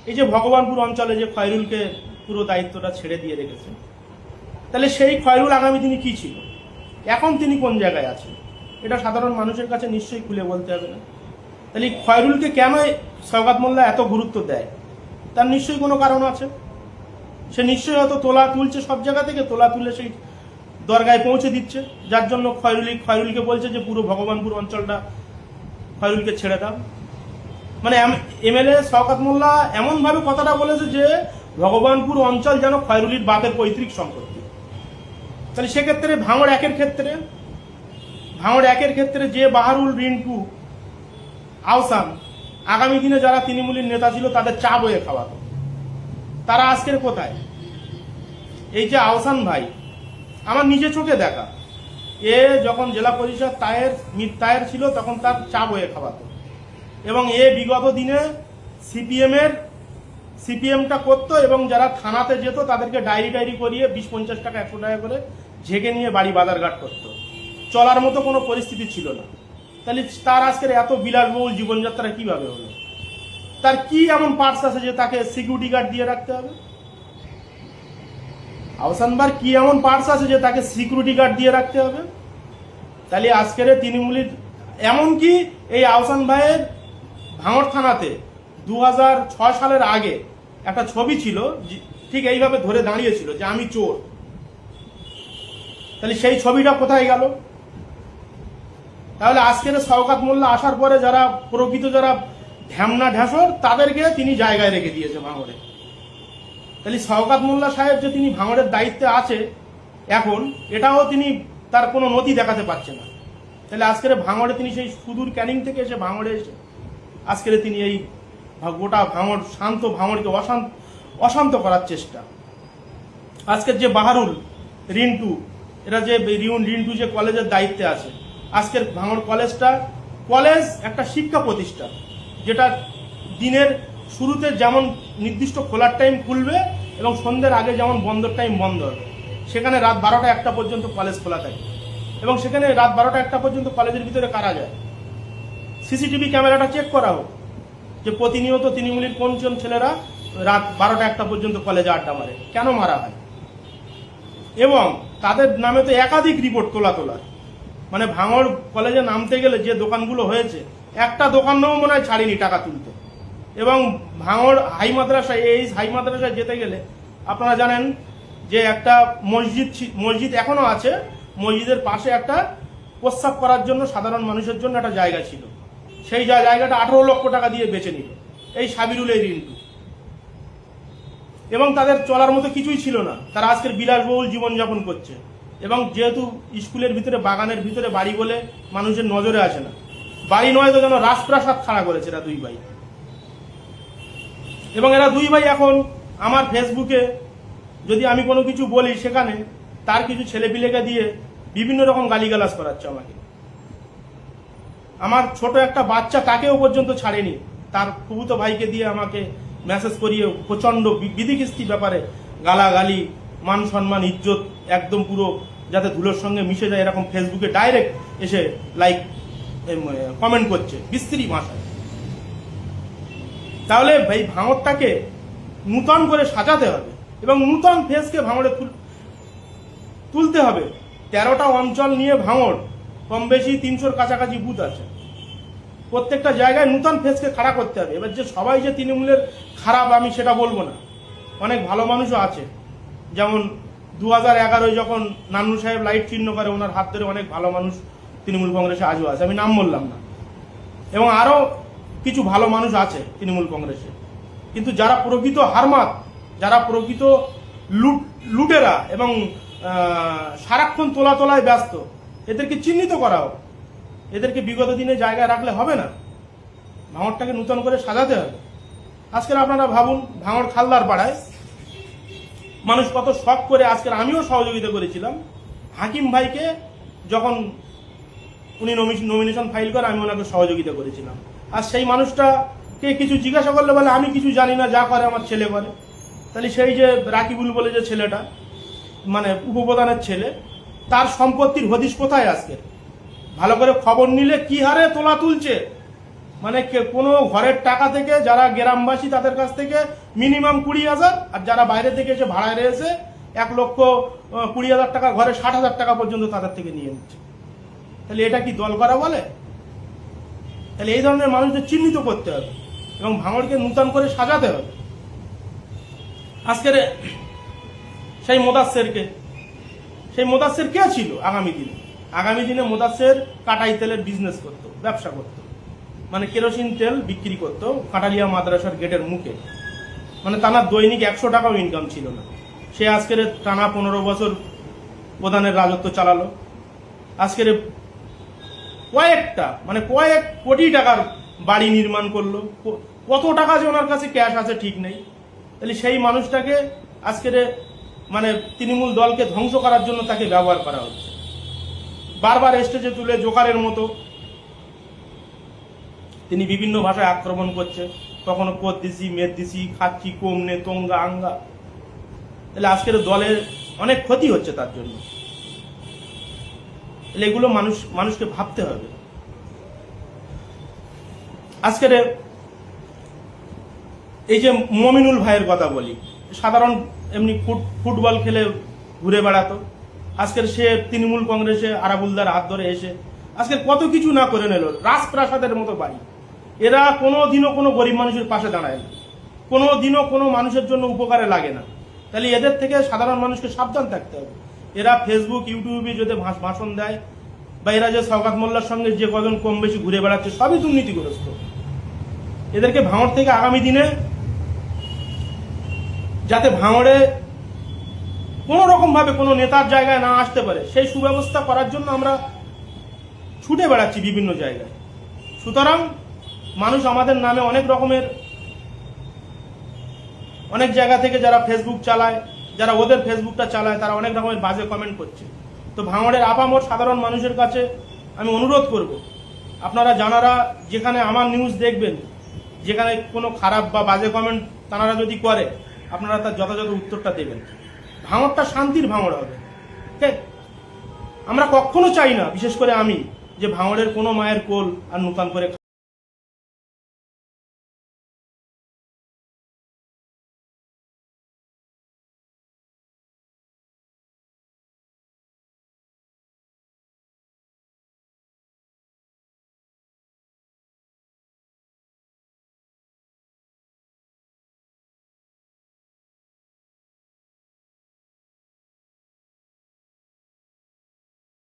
এই যে ভগবানপুর অঞ্চলে যে খয়রুলকে পুরো দায়িত্বটা ছেড়ে দিয়ে রেখেছে, তাহলে সেই খয়রুল আগামী দিনে কি ছিল, এখন তিনি কোন জায়গায় আছেন, এটা সাধারণ মানুষের কাছে নিশ্চয়ই খুলে বলতে হবে না। তাহলে খয়রুলকে কেন শওকত মোল্লা এত গুরুত্ব দেয়, তার নিশ্চয়ই কোনো কারণ আছে। সে নিশ্চয়ই হয়তো তোলা তুলছে, সব জায়গা থেকে তোলা তুলে সেই দরগায় পৌঁছে দিচ্ছে, যার জন্য খয়রুলকে বলছে যে পুরো ভগবানপুর অঞ্চলটা খয়রুলকে ছেড়ে দাও। মানে এমএলএ শওকত মোল্লা এমনভাবে কথাটা বলেছে যে ভগবানপুর অঞ্চল যেন খয়রুলির বাপের পৈতৃক সম্পত্তি। তাহলে সেক্ষেত্রে ভাঙড় একের ক্ষেত্রে যে বাহারুল, রিন্টু, আহসান আগামী দিনে যারা তৃণমূলের নেতা ছিল তাদের চা বয়ে খাওয়াতো, তারা আজকের কোথায়? এই যে আহসান ভাই, আমার নিজে চোখে দেখা, এ যখন জেলা পরিষদ তায়ের ছিল তখন তার চা বয়ে খাওয়াতো, এবং এ বিগত দিনে সিপিএমটা করতো, এবং যারা থানাতে যেত তাদেরকে ডায়েরি করিয়ে 20-50 টাকা 100 টাকা করে ঝেঁকে নিয়ে বাড়ি বাজারঘাট করতো। চলার মতো কোনো পরিস্থিতি ছিল না। তাহলে তার আজকের এত বিলাসবহুল জীবনযাত্রা কিভাবে হলো? তার কি এমন পার্টস আছে যে তাকে সিকিউরিটি গার্ড দিয়ে রাখতে হবে? আহসান ভাইয়ের কি এমন পার্টস আছে যে তাকে সিকিউরিটি গার্ড দিয়ে রাখতে হবে? তাহলে আজকের তৃণমূলের, এমনকি এই আহসান ভাইয়ের ভাঙড় থানাতে 2006 সালের আগে একটা ছবি ছিল, ঠিক এইভাবে ধরে দাঁড়িয়েছিল যে আমি চোর। তাহলে সেই ছবিটা কোথায় গেল? তাহলে আজকের শওকত মোল্লা আসার পরে যারা প্রকৃত যারা ঢ্যামনা ঢ্যাঁসর তাদেরকে তিনি জায়গায় রেখে দিয়েছে ভাঙড়ে। তাহলে শওকত মোল্লা সাহেব যে তিনি ভাঙড়ের দায়িত্বে আছে এখন, এটাও তিনি তার কোনো নথি দেখাতে পারছে না। তাহলে আজকের ভাঙড়ে তিনি সেই সুদূর ক্যানিং থেকে এসে ভাঙড়ে এসে আজকের তিনি এই গোটা ভাঙড়, শান্ত ভাঙড়কে অশান্ত করার চেষ্টা। আজকের যে বাহারুল, রিন্টু, এরা যে রিন্টু যে কলেজের দায়িত্বে আছে, আজকের ভাঙড় কলেজ একটা শিক্ষা প্রতিষ্ঠান, যেটা দিনের শুরুতে যেমন নির্দিষ্ট খোলার টাইম খুলবে এবং সন্ধ্যের আগে যেমন বন্ধর টাইম বন্ধ হবে, সেখানে রাত 12টা-1টা পর্যন্ত কলেজ খোলা থাকে, এবং সেখানে রাত 12টা-1টা পর্যন্ত কলেজের ভিতরে কারা যায়? সিসিটিভি ক্যামেরাটা চেক করা হোক যে প্রতিনিয়ত তৃণমূলের কোন ছেলেরা রাত 12টা-1টা পর্যন্ত কলেজে আড্ডা মারে, কেন মারা হয়? এবং তাদের নামে তো একাধিক রিপোর্ট তোলা। মানে ভাঙড় কলেজে নামতে গেলে যে দোকানগুলো হয়েছে, একটা দোকানও মনে হয় ছাড়িনি টাকা তুলতে। এবং ভাঙড় হাই মাদ্রাসায় যেতে গেলে আপনারা জানেন যে একটা মসজিদ এখনো আছে, মসজিদের পাশে একটা প্রস্রাব করার জন্য সাধারণ মানুষের জন্য একটা জায়গা ছিল, সেই জায়গাটা 18 লক্ষ টাকা দিয়ে বেচে নিল এই সাবিরুল, এই রিন্টু। এবং তাদের চলার মতো কিছুই ছিল না, তারা আজকের বিলাসবহুল জীবনযাপন করছে। এবং যেহেতু স্কুলের ভিতরে, বাগানের ভিতরে বাড়ি বলে মানুষের নজরে আসে না, বাড়ি নয় তো যেন রাজপ্রাসাদ খাড়া করেছে এরা দুই ভাই। এবং এরা দুই ভাই এখন আমার ফেসবুকে যদি আমি কোনো কিছু বলি, সেখানে তার কিছু ছেলেপিলেকে দিয়ে বিভিন্ন রকম গালিগালাজ করাচ্ছে আমাকে। আমার ছোট একটা বাচ্চা, তাকেও পর্যন্ত ছাড়েনি, তার ফুফুতো ভাইকে দিয়ে আমাকে মেসেজ করিয়ে প্রচণ্ড বিধিকিস্তি ব্যাপারে গালাগালি, মান সম্মান, ইজ্জত একদম পুরো যাতে ধুলোর সঙ্গে মিশে যায়, এরকম ফেসবুকে ডাইরেক্ট এসে কমেন্ট করছে বিশ্রী ভাষায়। তাহলে ভাই ভাঙড়টাকে নূতন করে সাজাতে হবে এবং নূতন ফেসকে ভাঙড়ে তুলতে হবে। 13টা অঞ্চল নিয়ে ভাঙড়, কম বেশি 300-র কাছাকাছি বুথ আছে। প্রত্যেকটা জায়গায় নূতন ফেসকে খাড়া করতে হবে। এবার যে সবাই যে তৃণমূলের খারাপ আমি সেটা বলবো না, অনেক ভালো মানুষও আছে। যেমন 2011 যখন নান্নু সাহেব লাইট চিহ্ন করে, ওনার হাত ধরে অনেক ভালো মানুষ তৃণমূল কংগ্রেসে আজও আছে, আমি নাম বললাম না। এবং আরও কিছু ভালো মানুষ আছে তৃণমূল কংগ্রেসে। কিন্তু যারা প্রকৃত হারমাত, যারা প্রকৃত লুটেরা এবং সারাক্ষণ তোলায় ব্যস্ত, এদেরকে চিহ্নিত করা হোক। এদেরকে বিগত দিনে জায়গায় রাখলে হবে না, ভাঙড়টাকে নূতন করে সাজাতে হবে। আজকের আপনারা ভাবুন, ভাঙড় খালদার পাড়ায় মানুষ কত শখ করে, আজকের আমিও সহযোগিতা করেছিলাম হাকিম ভাইকে, যখন উনি নমিনেশন ফাইল করে আমি ওনাকে সহযোগিতা করেছিলাম। আর সেই মানুষটাকে কিছু জিজ্ঞাসা করলে বলে আমি কিছু জানি না, যা করে আমার ছেলে করে। তাহলে সেই যে রাকিবুল বলে যে ছেলেটা, মানে উপপ্রধানের ছেলে, তার সম্পত্তির হদিশ কোথায়? আজকে ভালো করে খবর নিলে কি হারে তোলা তুলছে, মানে কোনো ঘরের টাকা থেকে যারা গ্রামবাসী তাদের কাছ থেকে মিনিমাম 20,000, আর যারা বাইরে থেকে এসে ভাড়ায় রয়েছে 1,20,000 টাকা, ঘরে 60,000 টাকা পর্যন্ত তাদের থেকে নিয়ে নিচ্ছে। তাহলে এটা কি দল করা বলে? তাহলে এই ধরনের মানুষদের চিহ্নিত করতে হবে এবং ভাঙড়কে নূতন করে সাজাতে হবে। আজকের সেই মোদাসের কে ছিল আগামী দিনে মোদাসের কাটাই তেলের বিজনেস করত, ব্যবসা করত, মানে কেরোসিন তেল বিক্রি করত কাটালিয়া মাদ্রাসার গেটের মুখে। মানে তার দৈনিক 100 টাকাও ইনকাম ছিল না। সে আজকের টানা 15 বছর প্রধানের রাজত্ব চালালো। আজকের কয়েক কোটি টাকার বাড়ি নির্মাণ করলো। কত টাকা যে ওনার কাছে ক্যাশ আছে ঠিক নেই। তাহলে সেই মানুষটাকে আজকের মানে তৃণমূল দলকে ধ্বংস করার জন্য তাকে ব্যবহার করা হচ্ছে। বারবার স্টেজে তুলে জোকারের মতো তিনি বিভিন্ন ভাষায় আক্রমণ করছে, কখনো কোদ দিছি, মেদ দিছি, খাচ্ছি, কমনে, তঙ্গা, আঙ্গা। তাহলে আজকের দলের অনেক ক্ষতি হচ্ছে তার জন্য। তাহলে এগুলো মানুষকে ভাবতে হবে। আজকের এই যে মমিনুল ভাইয়ের কথা বলি, সাধারণ এমনি ফুটবল খেলে ঘুরে বেড়াতো। আজকের সে তৃণমূল কংগ্রেসে আরাবুলদার হাত ধরে এসে আজকে কত কিছু না করে নিল, রাজপ্রাসাদের মতো বাড়ি। এরা কোনোদিনও কোনো গরিব মানুষের পাশে দাঁড়ায় না, কোনোদিনও কোনো মানুষের জন্য উপকারে লাগে না। তাহলে এদের থেকে সাধারণ মানুষকে সাবধান থাকতে হবে। এরা ফেসবুক, ইউটিউবে যদি ভাষণ দেয়, বা এরা যে শওকত মোল্লার সঙ্গে যে কজন কম বেশি ঘুরে বেড়াচ্ছে, সবই দুর্নীতিগ্রস্ত। এদেরকে ভাঙড় থেকে আগামী দিনে যাতে ভাঙড়ে কোনো রকম ভাবে কোনো নেতার জায়গায় না আসতে পারে, সেই সুব্যবস্থা করার জন্য আমরা ছুটে বেড়াচ্ছি বিভিন্ন জায়গায়। সুতরাং মানুষ আমাদের নামে অনেক জায়গা থেকে যারা ফেসবুক চালায়, যারা ওদের ফেসবুকটা চালায়, তারা অনেক রকমের বাজে কমেন্ট করছে। তো ভাঙড়ের আপামর সাধারণ মানুষের কাছে আমি অনুরোধ করব, আপনারা যারা যেখানে আমার নিউজ দেখবেন, যেখানে কোনো খারাপ বা বাজে কমেন্ট তারা যদি করে, আপনারা তার যথাযথ উত্তরটা দেবেন। ভাঙড়টা শান্তির ভাঙড় হবে। ঠিক, আমরা কখনো চাই না, বিশেষ করে আমি, যে ভাঙড়ের কোনো মায়ের কোল আর নূতন করে